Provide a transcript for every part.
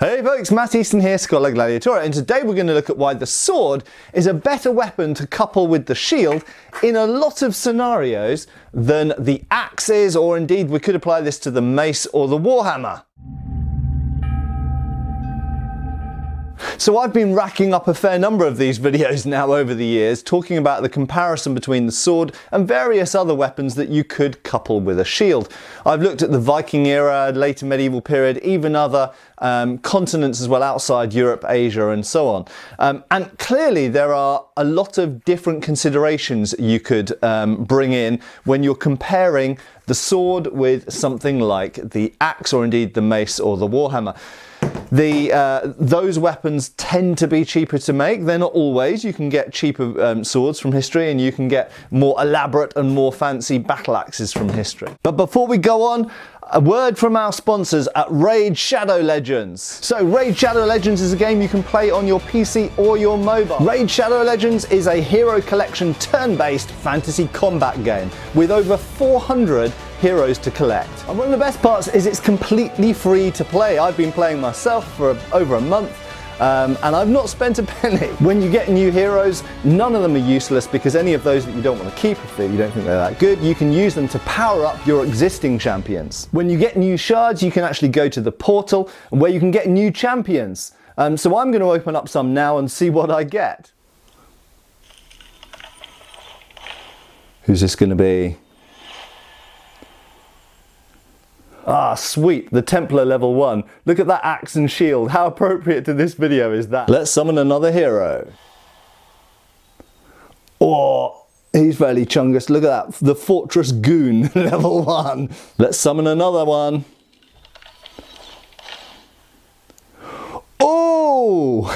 Hey folks, Matt Easton here, Scholar Gladiator, and today we're going to look at why the sword is a better weapon to couple with the shield in a lot of scenarios than the axe is, or indeed we could apply this to the mace or the warhammer. So I've been racking up a fair number of these videos now over the years, talking about the comparison between the sword and various other weapons that you could couple with a shield. I've looked at the Viking era, later medieval period, even other continents as well outside Europe, Asia and so on. And clearly there are a lot of different considerations you could bring in when you're comparing the sword with something like the axe or indeed the mace or the warhammer. Those weapons tend to be cheaper to make. They're not always. You can get cheaper swords from history, and you can get more elaborate and more fancy battle axes from history. But before we go on, a word from our sponsors at Raid Shadow Legends. So Raid Shadow Legends is a game you can play on your PC or your mobile. Raid Shadow Legends is a hero collection turn-based fantasy combat game with over 400 heroes to collect. And one of the best parts is it's completely free to play. I've been playing myself for over a month. And I've not spent a penny. When you get new heroes, none of them are useless, because any of those that you don't want to keep, if you don't think they're that good, you can use them to power up your existing champions. When you get new shards, you can actually go to the portal where you can get new champions. So I'm going to open up some now and see what I get. Who's this going to be? Ah, sweet, the Templar level 1. Look at that axe and shield. How appropriate to this video is that? Let's summon another hero. Oh, he's fairly chungus. Look at that, the Fortress Goon level 1. Let's summon another one. Oh,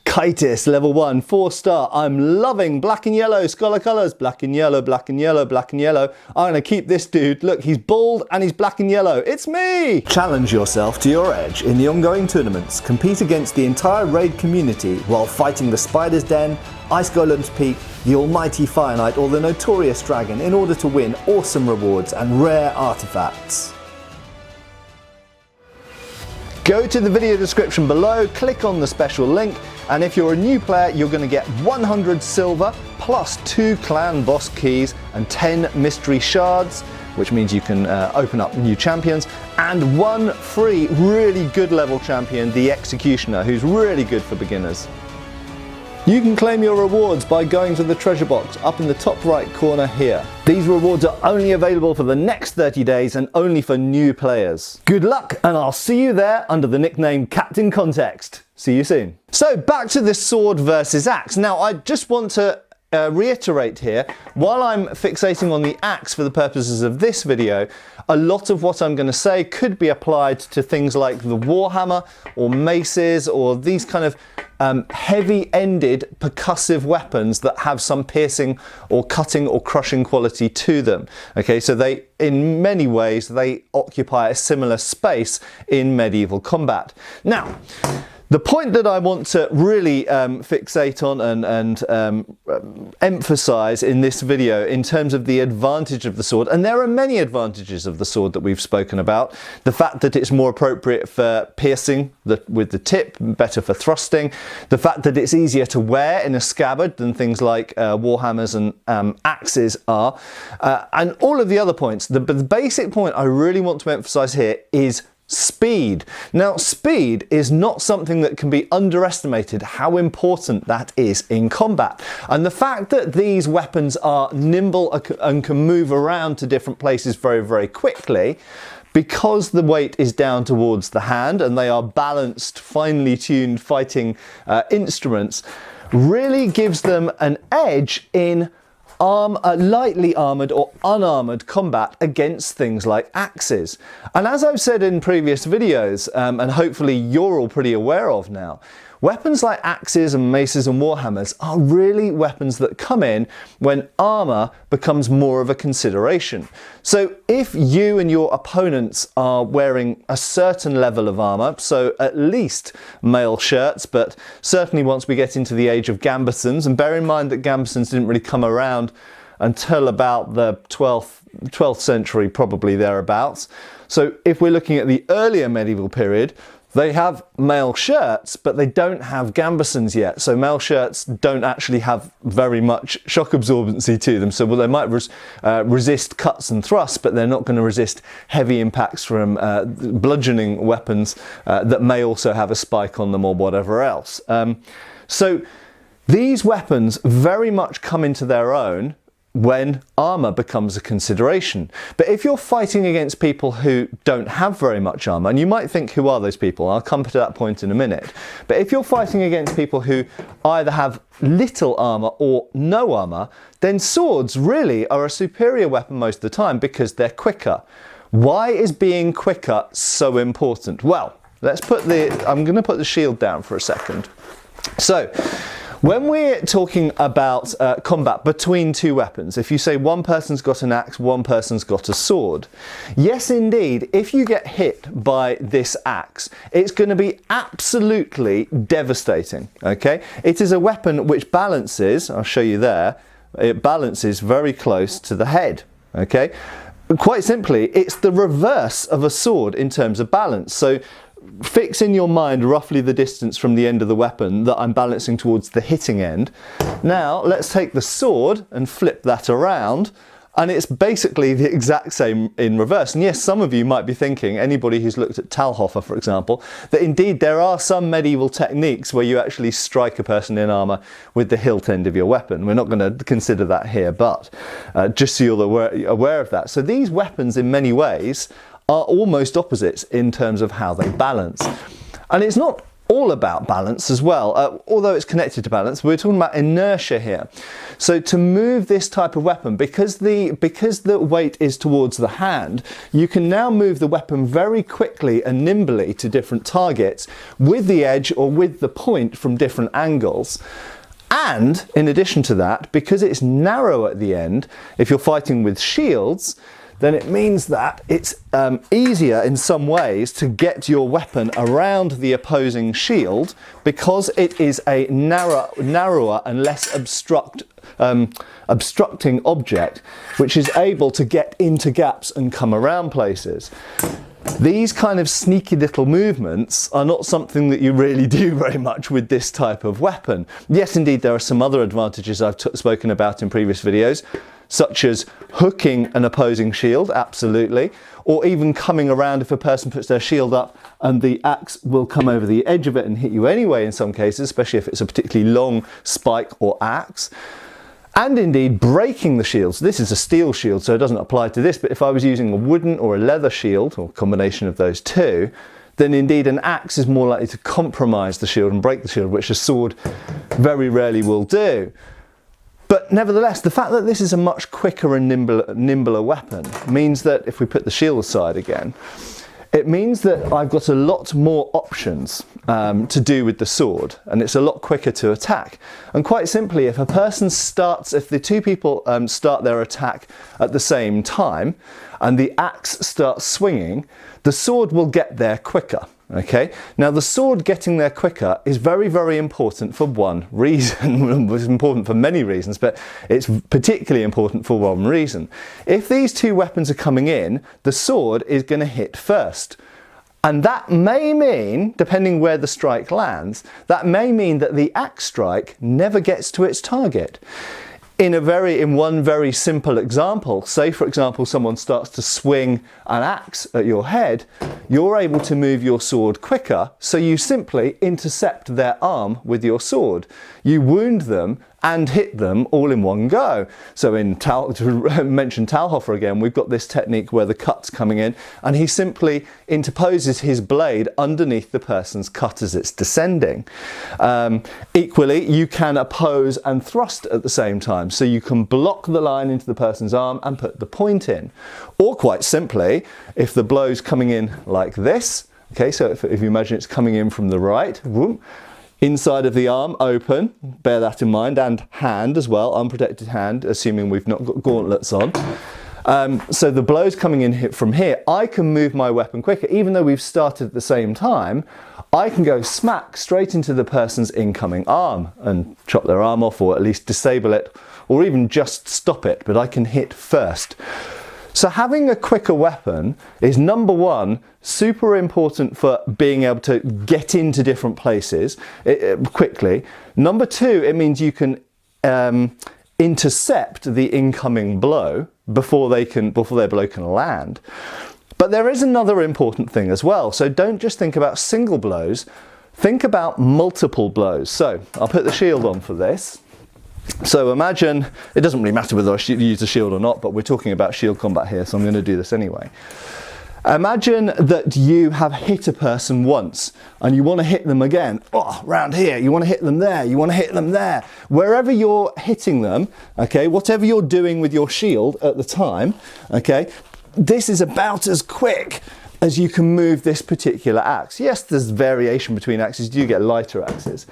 Chitis level 1, 4-star. I'm loving black and yellow, scholar colours. Black and yellow, black and yellow, black and yellow. I'm going to keep this dude. Look, he's bald and he's black and yellow. It's me! Challenge yourself to your edge in the ongoing tournaments. Compete against the entire raid community while fighting the Spider's Den, Ice Golem's Peak, the Almighty Fire Knight or the Notorious Dragon in order to win awesome rewards and rare artifacts. Go to the video description below, click on the special link, and if you're a new player, you're going to get 100 silver plus 2 clan boss keys and 10 mystery shards, which means you can open up new champions, and 1 free really good level champion, the Executioner, who's really good for beginners. You can claim your rewards by going to the treasure box up in the top right corner here. These rewards are only available for the next 30 days and only for new players. Good luck, and I'll see you there under the nickname Captain Context. See you soon. So back to the sword versus axe. Now I just want to reiterate here, while I'm fixating on the axe for the purposes of this video, a lot of what I'm going to say could be applied to things like the warhammer or maces or these kind of heavy-ended percussive weapons that have some piercing or cutting or crushing quality to them. Okay, so they, in many ways, they occupy a similar space in medieval combat. Now, the point that I want to really fixate on and emphasize in this video in terms of the advantage of the sword, and there are many advantages of the sword that we've spoken about. The fact that it's more appropriate for piercing with the tip, better for thrusting. The fact that it's easier to wear in a scabbard than things like warhammers and axes are. And all of the other points. The basic point I really want to emphasize here is speed. Now, speed is not something that can be underestimated, how important that is in combat. And the fact that these weapons are nimble and can move around to different places very, very quickly, because the weight is down towards the hand and they are balanced, finely tuned fighting instruments, really gives them an edge in lightly armoured or unarmoured combat against things like axes. And as I've said in previous videos, and hopefully you're all pretty aware of now, weapons like axes and maces and warhammers are really weapons that come in when armour becomes more of a consideration. So if you and your opponents are wearing a certain level of armour, so at least mail shirts, but certainly once we get into the age of gambesons, and bear in mind that gambesons didn't really come around until about the 12th century, probably thereabouts. So if we're looking at the earlier medieval period, They have mail shirts, but they don't have gambesons yet. So mail shirts don't actually have very much shock absorbency to them. So they might resist cuts and thrusts, but they're not going to resist heavy impacts from bludgeoning weapons that may also have a spike on them or whatever else. So these weapons very much come into their own when armour becomes a consideration. But if you're fighting against people who don't have very much armour, and you might think, who are those people? I'll come to that point in a minute. But if you're fighting against people who either have little armour or no armour, then swords really are a superior weapon most of the time because they're quicker. Why is being quicker so important? Well, I'm going to put the shield down for a second. So, when we're talking about combat between two weapons, if you say one person's got an axe, one person's got a sword, yes indeed, if you get hit by this axe, it's going to be absolutely devastating, okay? It is a weapon which balances, I'll show you there, it balances very close to the head, okay? Quite simply, it's the reverse of a sword in terms of balance. So fix in your mind roughly the distance from the end of the weapon that I'm balancing towards the hitting end. Now let's take the sword and flip that around, and it's basically the exact same in reverse. And yes, some of you might be thinking, anybody who's looked at Talhofer for example, that indeed there are some medieval techniques where you actually strike a person in armour with the hilt end of your weapon. We're not going to consider that here, but just so you're aware of that. So these weapons in many ways are almost opposites in terms of how they balance. And it's not all about balance as well, although it's connected to balance. We're talking about inertia here. So to move this type of weapon, because the weight is towards the hand, you can now move the weapon very quickly and nimbly to different targets with the edge or with the point from different angles. And in addition to that, because it's narrow at the end, if you're fighting with shields, then it means that it's easier in some ways to get your weapon around the opposing shield because it is a narrower and less obstructing object, which is able to get into gaps and come around places. These kind of sneaky little movements are not something that you really do very much with this type of weapon. Yes, indeed, there are some other advantages I've spoken about in previous videos, such as hooking an opposing shield, absolutely, or even coming around if a person puts their shield up and the axe will come over the edge of it and hit you anyway in some cases, especially if it's a particularly long spike or axe. And indeed breaking the shields. This is a steel shield, so it doesn't apply to this, but if I was using a wooden or a leather shield, or a combination of those two, then indeed an axe is more likely to compromise the shield and break the shield, which a sword very rarely will do. But nevertheless, the fact that this is a much quicker and nimbler weapon means that, if we put the shield aside again, it means that I've got a lot more options to do with the sword, and it's a lot quicker to attack. And quite simply, if the two people start their attack at the same time, and the axe starts swinging, the sword will get there quicker. Okay, now the sword getting there quicker is very, very important for one reason. It's important for many reasons, but it's particularly important for one reason. If these two weapons are coming in, the sword is going to hit first. And that may mean, depending where the strike lands, that may mean that the axe strike never gets to its target. In one very simple example, say for example someone starts to swing an axe at your head, you're able to move your sword quicker, so you simply intercept their arm with your sword. You wound them and hit them all in one go. So to mention Talhofer again, we've got this technique where the cut's coming in and he simply interposes his blade underneath the person's cut as it's descending. Equally, you can oppose and thrust at the same time. So you can block the line into the person's arm and put the point in. Or quite simply, if the blow's coming in like this, okay, so if you imagine it's coming in from the right, whoop, inside of the arm open, bear that in mind, and hand as well, unprotected hand, assuming we've not got gauntlets on. So the blow's coming in from here. I can move my weapon quicker. Even though we've started at the same time, I can go smack straight into the person's incoming arm and chop their arm off, or at least disable it, or even just stop it, but I can hit first. So having a quicker weapon is, number one, super important for being able to get into different places quickly. Number two, it means you can intercept the incoming blow before their blow can land. But there is another important thing as well. So don't just think about single blows, think about multiple blows. So I'll put the shield on for this. So imagine, it doesn't really matter whether I use a shield or not, but we're talking about shield combat here, so I'm going to do this anyway. Imagine that you have hit a person once and you want to hit them again. Oh, round here, you want to hit them there, you want to hit them there. Wherever you're hitting them, okay, whatever you're doing with your shield at the time, okay, this is about as quick as you can move this particular axe. Yes, there's variation between axes, you do get lighter axes.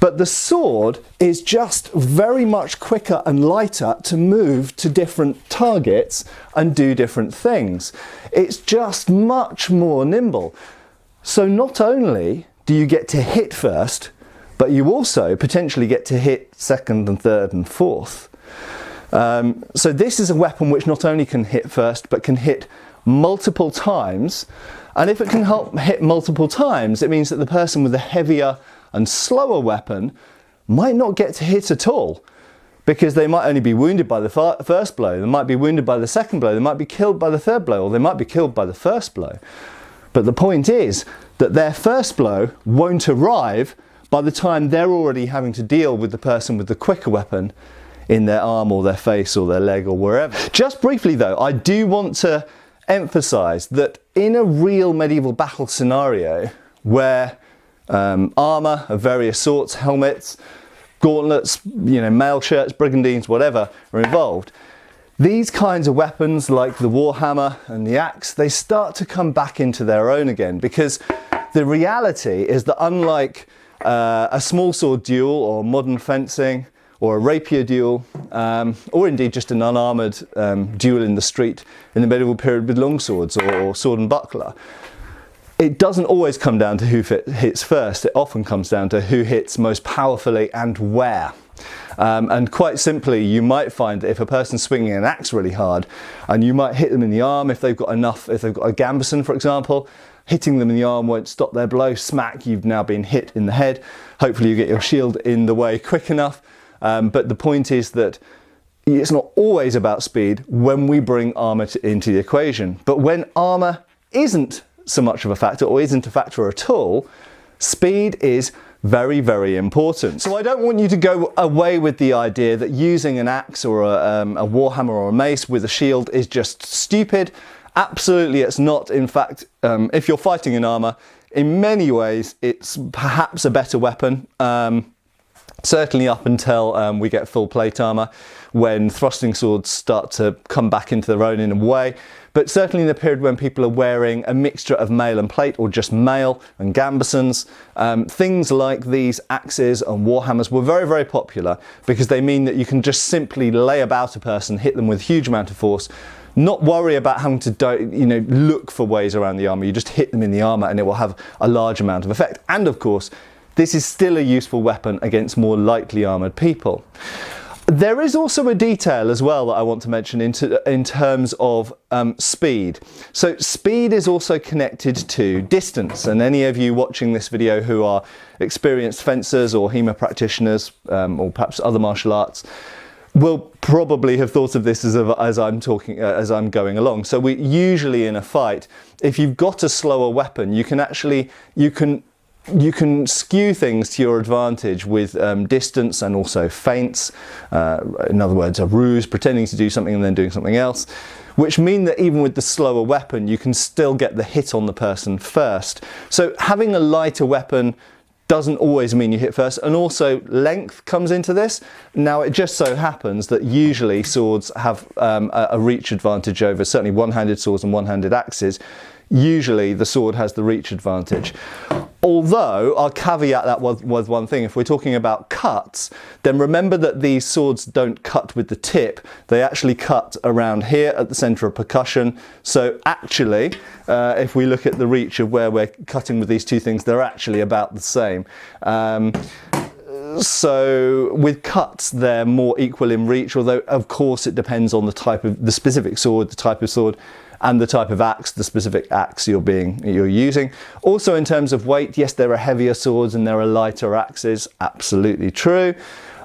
But the sword is just very much quicker and lighter to move to different targets and do different things. It's just much more nimble. So not only do you get to hit first, but you also potentially get to hit second and third and fourth. So this is a weapon which not only can hit first, but can hit multiple times. And if it can hit multiple times, it means that the person with a heavier and slower weapon might not get to hit at all, because they might only be wounded by the first blow, they might be wounded by the second blow, they might be killed by the third blow, or they might be killed by the first blow. But the point is that their first blow won't arrive by the time they're already having to deal with the person with the quicker weapon in their arm or their face or their leg or wherever. Just briefly though, I do want to emphasize that in a real medieval battle scenario where armour of various sorts, helmets, gauntlets, mail shirts, brigandines, whatever are involved, these kinds of weapons like the warhammer and the axe, they start to come back into their own again, because the reality is that unlike a small sword duel or modern fencing or a rapier duel, or indeed just an unarmoured duel in the street in the medieval period with longswords or sword and buckler, it doesn't always come down to who hits first. It often comes down to who hits most powerfully and where. And quite simply, you might find that if a person's swinging an axe really hard, and you might hit them in the arm if they've got a gambeson, for example, hitting them in the arm won't stop their blow. Smack, you've now been hit in the head. Hopefully you get your shield in the way quick enough. But the point is that it's not always about speed when we bring armour into the equation. But when armour isn't so much of a factor, or isn't a factor at all, speed is very, very important. So I don't want you to go away with the idea that using an axe or a warhammer or a mace with a shield is just stupid. Absolutely it's not. In fact, if you're fighting in armour, in many ways it's perhaps a better weapon. Certainly up until we get full plate armour, when thrusting swords start to come back into their own in a way. But certainly in the period when people are wearing a mixture of mail and plate, or just mail and gambesons, things like these axes and warhammers were very, very popular, because they mean that you can just simply lay about a person, hit them with a huge amount of force, not worry about having to look for ways around the armour. You just hit them in the armour and it will have a large amount of effect. And of course, this is still a useful weapon against more lightly armoured people. There is also a detail as well that I want to mention in terms of speed. So speed is also connected to distance, and any of you watching this video who are experienced fencers or HEMA practitioners, or perhaps other martial arts, will probably have thought of this as I'm going along. So we usually in a fight, if you've got a slower weapon, you can skew things to your advantage with distance and also feints. In other words, a ruse, pretending to do something and then doing something else, which mean that even with the slower weapon, you can still get the hit on the person first. So having a lighter weapon doesn't always mean you hit first, and also length comes into this. Now it just so happens that usually swords have a reach advantage over certainly one-handed swords and one-handed axes. Usually the sword has the reach advantage. Although, I'll caveat that with one thing. If we're talking about cuts, then remember that these swords don't cut with the tip. They actually cut around here at the centre of percussion. So actually, if we look at the reach of where we're cutting with these two things, they're actually about the same. So with cuts, they're more equal in reach, although of course it depends on the specific sword, the type of sword, and the type of axe, the specific axe you're using. Also in terms of weight, yes, there are heavier swords and there are lighter axes, absolutely true.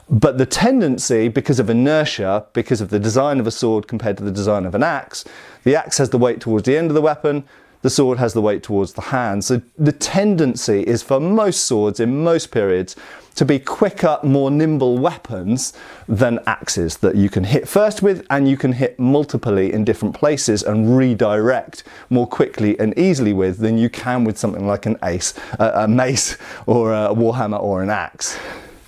But the tendency, because of inertia, because of the design of a sword compared to the design of an axe, the axe has the weight towards the end of the weapon, the sword has the weight towards the hand. So the tendency is for most swords in most periods to be quicker, more nimble weapons than axes that you can hit first with, and you can hit multiply in different places and redirect more quickly and easily with than you can with something like a mace or a warhammer or an axe.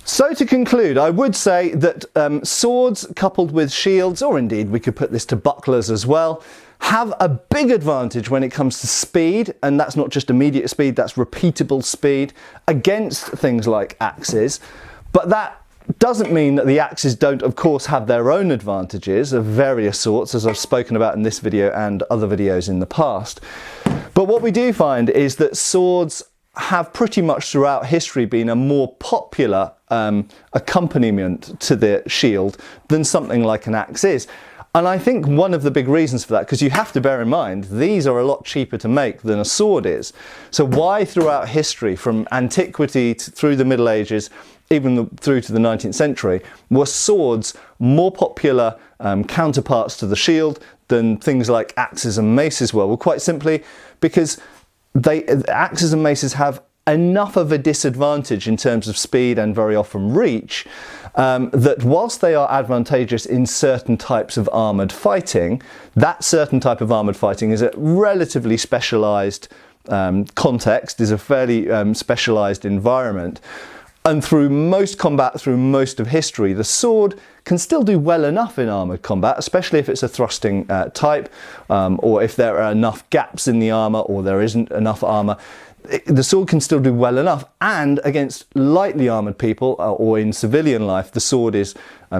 So to conclude, I would say that swords coupled with shields, or indeed we could put this to bucklers as well, have a big advantage when it comes to speed, and that's not just immediate speed, that's repeatable speed against things like axes. But that doesn't mean that the axes don't, of course, have their own advantages of various sorts, as I've spoken about in this video and other videos in the past. But what we do find is that swords have pretty much throughout history been a more popular accompaniment to the shield than something like an axe is. And I think one of the big reasons for that, because you have to bear in mind, these are a lot cheaper to make than a sword is. So why throughout history, from antiquity through the Middle Ages, even through to the 19th century, were swords more popular counterparts to the shield than things like axes and maces were? Well, quite simply because axes and maces have enough of a disadvantage in terms of speed and very often reach that whilst they are advantageous in certain types of armoured fighting, that certain type of armoured fighting is a relatively specialised context, is a fairly specialised environment. And through most combat, through most of history, the sword can still do well enough in armoured combat, especially if it's a thrusting type, or if there are enough gaps in the armour or there isn't enough armour. The sword can still do well enough, and against lightly armoured people or in civilian life, the sword is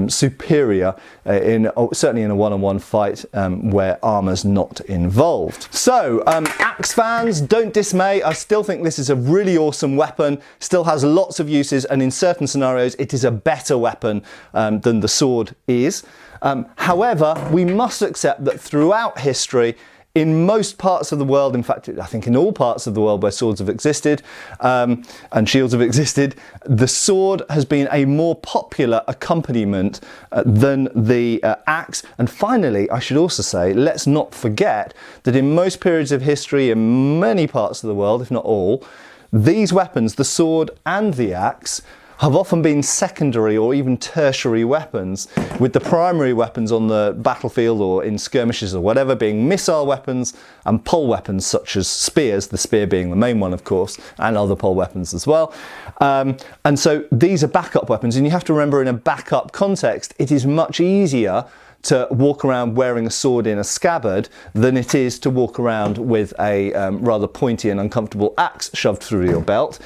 superior, certainly in a one-on-one fight where armour's not involved. So, axe fans, don't dismay. I still think this is a really awesome weapon, still has lots of uses, and in certain scenarios it is a better weapon than the sword is. However, we must accept that throughout history, in most parts of the world, in fact, I think in all parts of the world where swords have existed and shields have existed, the sword has been a more popular accompaniment than the axe. And finally, I should also say, let's not forget that in most periods of history, in many parts of the world, if not all, these weapons, the sword and the axe, have often been secondary or even tertiary weapons, with the primary weapons on the battlefield or in skirmishes or whatever being missile weapons and pole weapons such as spears, the spear being the main one of course, and other pole weapons as well. And so these are backup weapons, and you have to remember in a backup context it is much easier to walk around wearing a sword in a scabbard than it is to walk around with a rather pointy and uncomfortable axe shoved through your belt.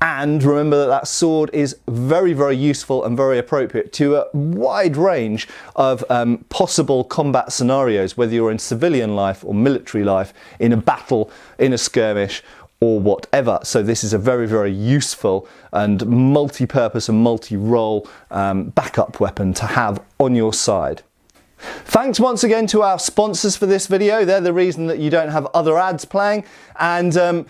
And remember that that sword is very, very useful and very appropriate to a wide range of possible combat scenarios, whether you're in civilian life or military life, in a battle, in a skirmish, or whatever. So this is a very, very useful and multi-purpose and multi-role backup weapon to have on your side. Thanks once again to our sponsors for this video. They're the reason that you don't have other ads playing. And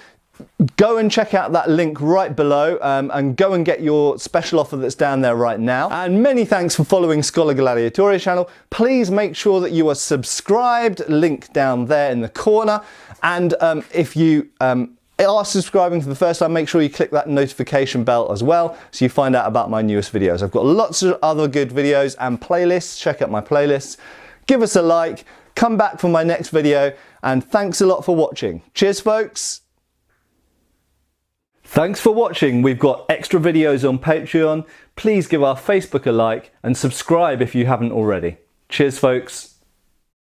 go and check out that link right below and go and get your special offer that's down there right now. And many thanks for following Schola Gladiatoria channel. Please make sure that you are subscribed, link down there in the corner. And if you are subscribing for the first time, make sure you click that notification bell as well so you find out about my newest videos. I've got lots of other good videos and playlists. Check out my playlists. Give us a like, come back for my next video, and thanks a lot for watching. Cheers folks. Thanks for watching. We've got extra videos on Patreon. Please give our Facebook a like and subscribe if you haven't already. Cheers folks.